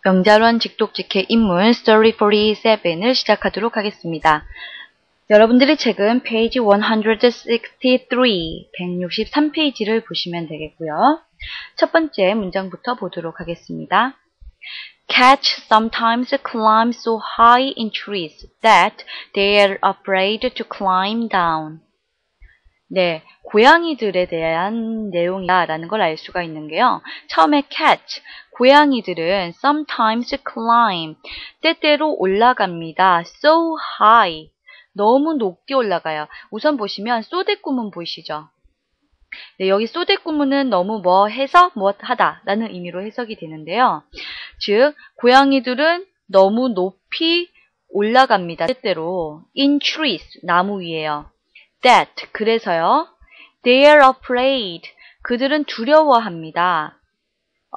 명자론 직독직해 인문 Story 47을 시작하도록 하겠습니다. 여러분들의 책은 페이지 163페이지를 보시면 되겠고요. 첫 번째 문장부터 보도록 하겠습니다. Cats sometimes climb so high in trees that they are afraid to climb down. 네, 고양이들에 대한 내용이라는 걸 알 수가 있는 게요. 처음에 cat, 고양이들은 sometimes climb, 때때로 올라갑니다. so high, 너무 높게 올라가요. 우선 보시면 쏘대꾸문 보이시죠? 네, 여기 쏘대꾸문은 너무 뭐 해서 뭐 하다 라는 의미로 해석이 되는데요. 즉, 고양이들은 너무 높이 올라갑니다. 때때로 in trees, 나무 위에요. That, 그래서요. They are afraid, 그들은 두려워합니다.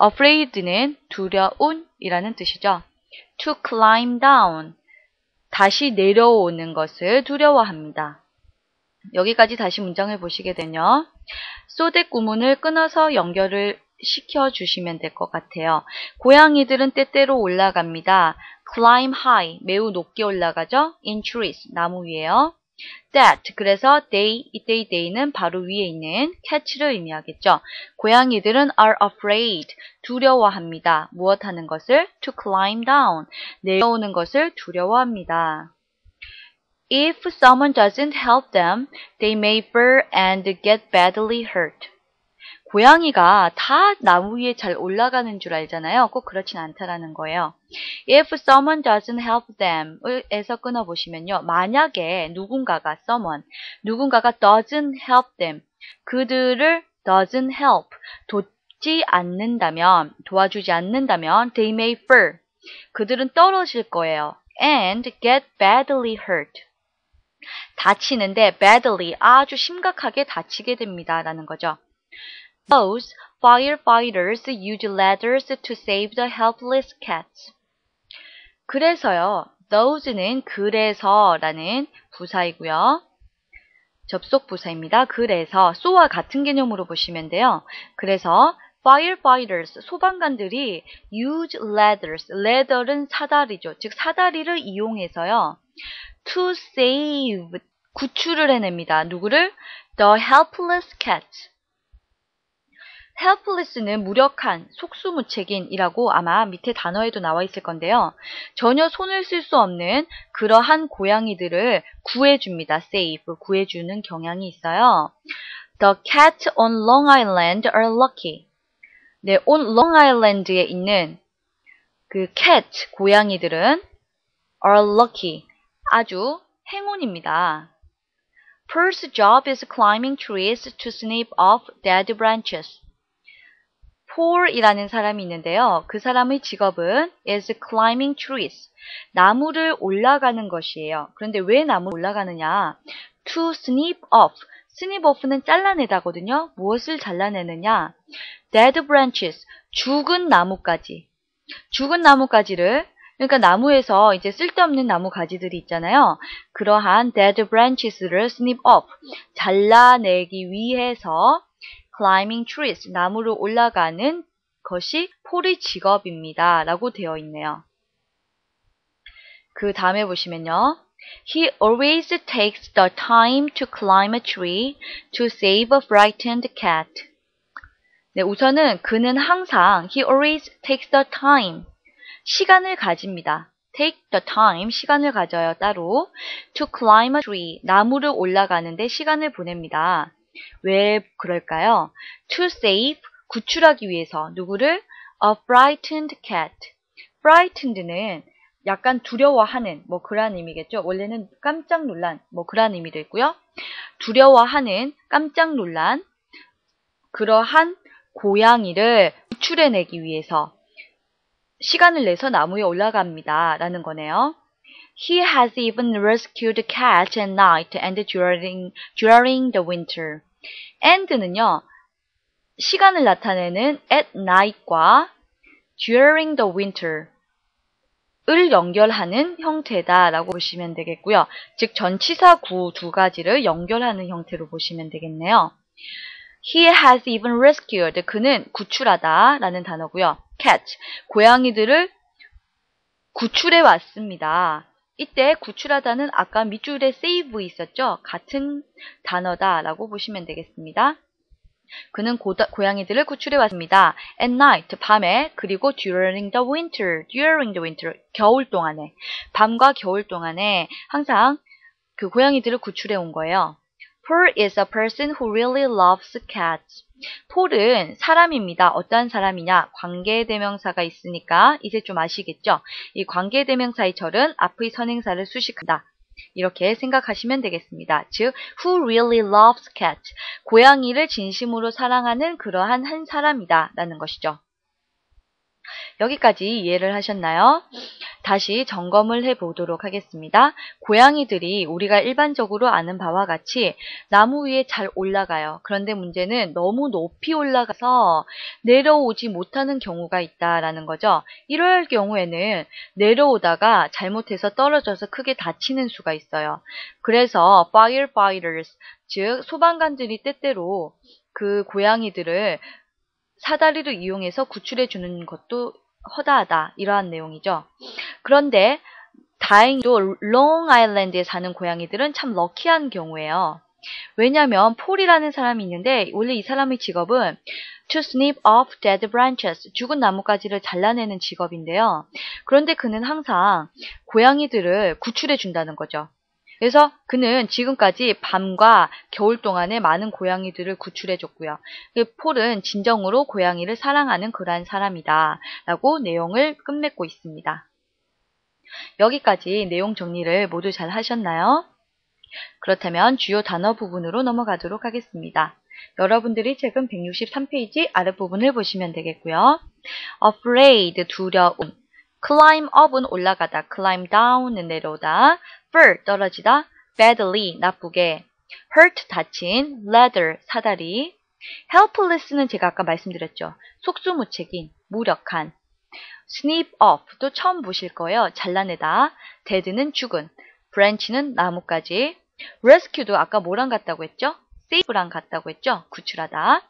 Afraid는 두려운이라는 뜻이죠. To climb down, 다시 내려오는 것을 두려워합니다. 여기까지 다시 문장을 보시게 되면 쏘대구문을 끊어서 연결을 시켜주시면 될 것 같아요. 고양이들은 때때로 올라갑니다. Climb high, 매우 높게 올라가죠. In trees, 나무 위에요. That, 그래서 이때의 they는 바로 위에 있는 cat를 의미하겠죠. 고양이들은 are afraid, 두려워합니다. 무엇 하는 것을? To climb down, 내려오는 것을 두려워합니다. If someone doesn't help them, they may fall and get badly hurt. 고양이가 다 나무 위에 잘 올라가는 줄 알잖아요. 꼭 그렇진 않다라는 거예요. If someone doesn't help them 에서 끊어보시면요. 만약에 누군가가 doesn't help them, 그들을 doesn't help, 도와주지 않는다면 they may fall, 그들은 떨어질 거예요. And get badly hurt, 다치는데 badly, 아주 심각하게 다치게 됩니다. 라는 거죠. Those firefighters use ladders to save the helpless cats. 그래서요. those는 그래서라는 부사이고요. 접속 부사입니다. 그래서 so와 같은 개념으로 보시면 돼요. 그래서 firefighters, 소방관들이 use ladders, ladder은 사다리죠. 즉 사다리를 이용해서요. to save, 구출을 해냅니다. 누구를? The helpless cats. helpless는 무력한, 속수무책인이라고 아마 밑에 단어에도 나와 있을 건데요. 전혀 손을 쓸 수 없는 그러한 고양이들을 구해줍니다. save, 구해주는 경향이 있어요. The cats on Long Island are lucky. 네, on Long Island에 있는 그 cat, 고양이들은 are lucky, 아주 행운입니다. Pearl's job is climbing trees to snip off dead branches. 폴이라는 사람이 있는데요. 그 사람의 직업은 is climbing trees. 나무를 올라가는 것이에요. 그런데 왜 나무를 올라가느냐? To snip off. snip off는 잘라내다거든요. 무엇을 잘라내느냐? dead branches. 죽은 나뭇가지. 죽은 나뭇가지를, 그러니까 나무에서 이제 쓸데없는 나무 가지들이 있잖아요. 그러한 dead branches를 snip off. 잘라내기 위해서 climbing trees, 나무를 올라가는 것이 폴의 직업입니다. 라고 되어 있네요. 그 다음에 보시면요. He always takes the time to climb a tree to save a frightened cat. 네, 우선은 그는 항상 he always takes the time, 시간을 가집니다. take the time, 시간을 가져요. 따로 to climb a tree, 나무를 올라가는데 시간을 보냅니다. 왜 그럴까요? To save, 구출하기 위해서 누구를? A frightened cat. frightened는 약간 두려워하는 뭐 그런 의미겠죠. 원래는 깜짝 놀란 뭐 그런 의미도 있고요. 두려워하는, 깜짝 놀란 그러한 고양이를 구출해내기 위해서 시간을 내서 나무에 올라갑니다. 라는 거네요. He has even rescued cats at night and during the winter. and는요, 시간을 나타내는 at night과 during the winter 을 연결하는 형태다라고 보시면 되겠고요. 즉 전치사 구 두 가지를 연결하는 형태로 보시면 되겠네요. He has even rescued. 그는 구출하다 라는 단어고요. cat, 고양이들을 구출해 왔습니다. 이때 구출하다는 아까 밑줄에 save 있었죠? 같은 단어다라고 보시면 되겠습니다. 그는 고양이들을 구출해 왔습니다. At night, 밤에, 그리고 during the winter, 겨울 동안에, 밤과 겨울 동안에 항상 그 고양이들을 구출해 온 거예요. Paul is a person who really loves cats. 폴은 사람입니다. 어떠한 사람이냐? 관계대명사가 있으니까 이제 좀 아시겠죠? 이 관계대명사의 절은 앞의 선행사를 수식한다. 이렇게 생각하시면 되겠습니다. 즉, who really loves cats. 고양이를 진심으로 사랑하는 그러한 한 사람이다 라는 것이죠. 여기까지 이해를 하셨나요? 다시 점검을 해보도록 하겠습니다. 고양이들이 우리가 일반적으로 아는 바와 같이 나무 위에 잘 올라가요. 그런데 문제는 너무 높이 올라가서 내려오지 못하는 경우가 있다라는 거죠. 이럴 경우에는 내려오다가 잘못해서 떨어져서 크게 다치는 수가 있어요. 그래서 firefighters, 즉 소방관들이 때때로 그 고양이들을 사다리를 이용해서 구출해 주는 것도 허다하다. 이러한 내용이죠. 그런데 다행히도 롱아일랜드에 사는 고양이들은 참 럭키한 경우예요. 왜냐하면 폴이라는 사람이 있는데 원래 이 사람의 직업은 to snip off dead branches, 죽은 나뭇가지를 잘라내는 직업인데요. 그런데 그는 항상 고양이들을 구출해 준다는 거죠. 그래서 그는 지금까지 밤과 겨울 동안에 많은 고양이들을 구출해줬고요. 폴은 진정으로 고양이를 사랑하는 그러한 사람이다 라고 내용을 끝맺고 있습니다. 여기까지 내용 정리를 모두 잘 하셨나요? 그렇다면 주요 단어 부분으로 넘어가도록 하겠습니다. 여러분들이 책은 163페이지 아랫부분을 보시면 되겠고요. afraid, 두려움, climb up은 올라가다, climb down은 내려오다, fall, 떨어지다, badly, 나쁘게, hurt, 다친, leather, 사다리, helpless는 제가 아까 말씀드렸죠. 속수무책인, 무력한, snip off, 또 처음 보실 거예요. 잘라내다, dead는 죽은, branch는 나뭇가지, rescue도 아까 뭐랑 같다고 했죠? save랑 같다고 했죠? 구출하다,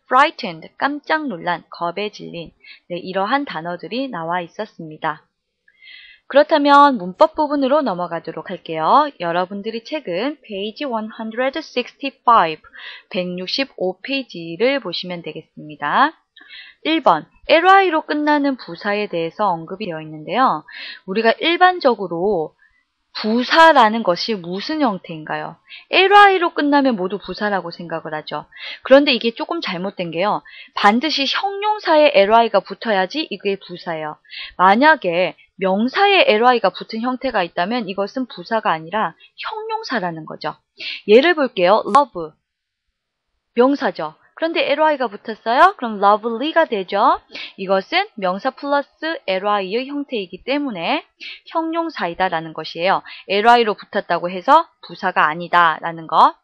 frightened, 깜짝 놀란, 겁에 질린, 네, 이러한 단어들이 나와 있었습니다. 그렇다면 문법 부분으로 넘어가도록 할게요. 여러분들이 책은 페이지 165페이지를 보시면 되겠습니다. 1번, ly로 끝나는 부사에 대해서 언급이 되어 있는데요. 우리가 일반적으로 부사라는 것이 무슨 형태인가요? ly로 끝나면 모두 부사라고 생각을 하죠. 그런데 이게 조금 잘못된 게요. 반드시 형용사에 ly가 붙어야지 이게 부사예요. 만약에 명사에 ly가 붙은 형태가 있다면 이것은 부사가 아니라 형용사라는 거죠. 예를 볼게요. love, 명사죠. 그런데 ly가 붙었어요? 그럼 lovely가 되죠. 이것은 명사 플러스 ly의 형태이기 때문에 형용사이다라는 것이에요. ly로 붙었다고 해서 부사가 아니다라는 거.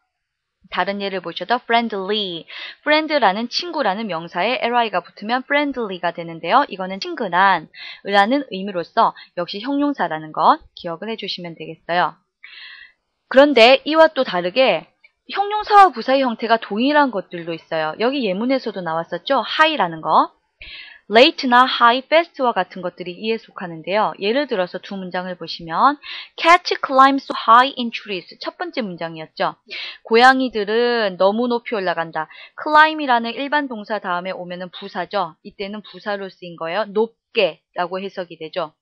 다른 예를 보셔도 friendly, friend라는 친구라는 명사에 ly가 붙으면 friendly가 되는데요. 이거는 친근한 라는 의미로서 역시 형용사라는 것 기억을 해주시면 되겠어요. 그런데 이와 또 다르게 형용사와 부사의 형태가 동일한 것들도 있어요. 여기 예문에서도 나왔었죠. high라는 거. late나 high, fast와 같은 것들이 이에 속하는데요. 예를 들어서 두 문장을 보시면 Cats climb so high in trees. 첫 번째 문장이었죠. 고양이들은 너무 높이 올라간다. climb이라는 일반 동사 다음에 오면은 부사죠. 이때는 부사로 쓰인 거예요. 높게 라고 해석이 되죠.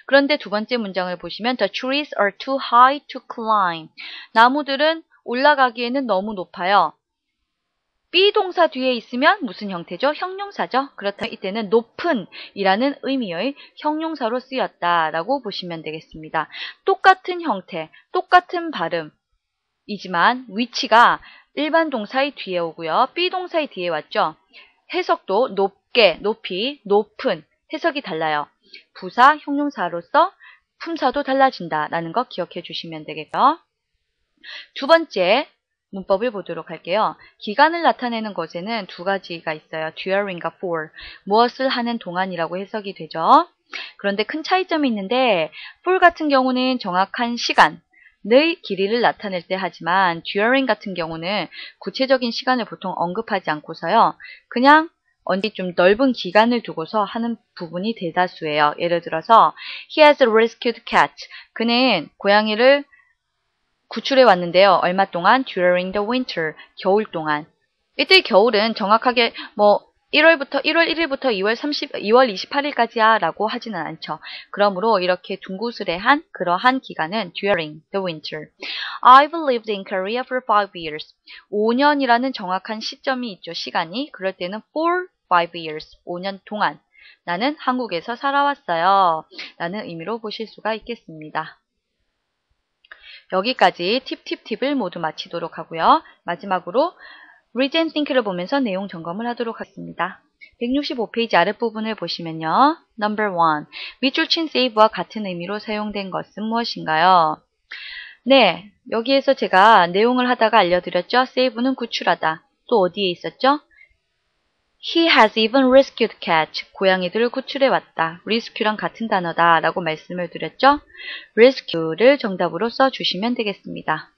그런데 두 번째 문장을 보시면 The trees are too high to climb. 나무들은 올라가기에는 너무 높아요. 비동사 뒤에 있으면 무슨 형태죠? 형용사죠. 그렇다면 이때는 높은 이라는 의미의 형용사로 쓰였다라고 보시면 되겠습니다. 똑같은 형태, 똑같은 발음이지만 위치가 일반 동사의 뒤에 오고요. 비동사의 뒤에 왔죠. 해석도 높게, 높이, 높은 해석이 달라요. 부사, 형용사로서 품사도 달라진다라는 거 기억해 주시면 되겠고요. 두 번째 문법을 보도록 할게요. 기간을 나타내는 것에는 두 가지가 있어요. during과 for, 무엇을 하는 동안이라고 해석이 되죠. 그런데 큰 차이점이 있는데 for 같은 경우는 정확한 시간의 길이를 나타낼 때 하지만 during 같은 경우는 구체적인 시간을 보통 언급하지 않고서요. 그냥 언제 좀 넓은 기간을 두고서 하는 부분이 대다수예요. 예를 들어서 He has rescued cat. 그는 고양이를 구출해 왔는데요. 얼마 동안? During the winter. 겨울 동안. 이때 겨울은 정확하게 1월 1일부터 2월 28일까지야 라고 하지는 않죠. 그러므로 이렇게 둥구스레한 그러한 기간은 during the winter. I've lived in Korea for 5 years. 5년이라는 정확한 시점이 있죠. 시간이. 그럴 때는 for 5 years. 5년 동안. 나는 한국에서 살아왔어요. 라는 의미로 보실 수가 있겠습니다. 여기까지 팁을 모두 마치도록 하고요. 마지막으로 Read and Think를 보면서 내용 점검을 하도록 하겠습니다. 165페이지 아랫부분을 보시면요. Number 1. 밑줄 친 save와 같은 의미로 사용된 것은 무엇인가요? 네, 여기에서 제가 내용을 하다가 알려드렸죠. save는 구출하다. 또 어디에 있었죠? He has even rescued cat. 고양이들을 구출해 왔다. rescue랑 같은 단어다 라고 말씀을 드렸죠. rescue를 정답으로 써주시면 되겠습니다.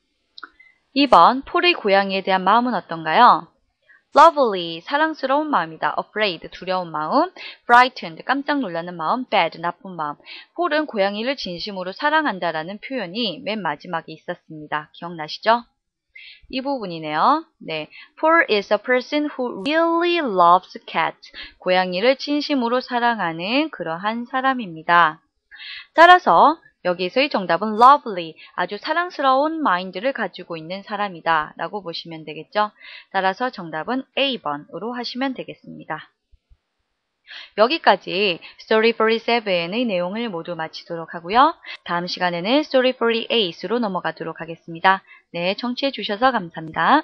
2번, 폴의 고양이에 대한 마음은 어떤가요? lovely, 사랑스러운 마음이다. afraid, 두려운 마음. frightened, 깜짝 놀라는 마음. bad, 나쁜 마음. 폴은 고양이를 진심으로 사랑한다라는 표현이 맨 마지막에 있었습니다. 기억나시죠? 이 부분이네요. 네, Paul is a person who really loves cats. 고양이를 진심으로 사랑하는 그러한 사람입니다. 따라서 여기서의 정답은 lovely, 아주 사랑스러운 마인드를 가지고 있는 사람이다 라고 보시면 되겠죠. 따라서 정답은 A번으로 하시면 되겠습니다. 여기까지 Story 47의 내용을 모두 마치도록 하고요. 다음 시간에는 Story 48로 넘어가도록 하겠습니다. 네, 청취해 주셔서 감사합니다.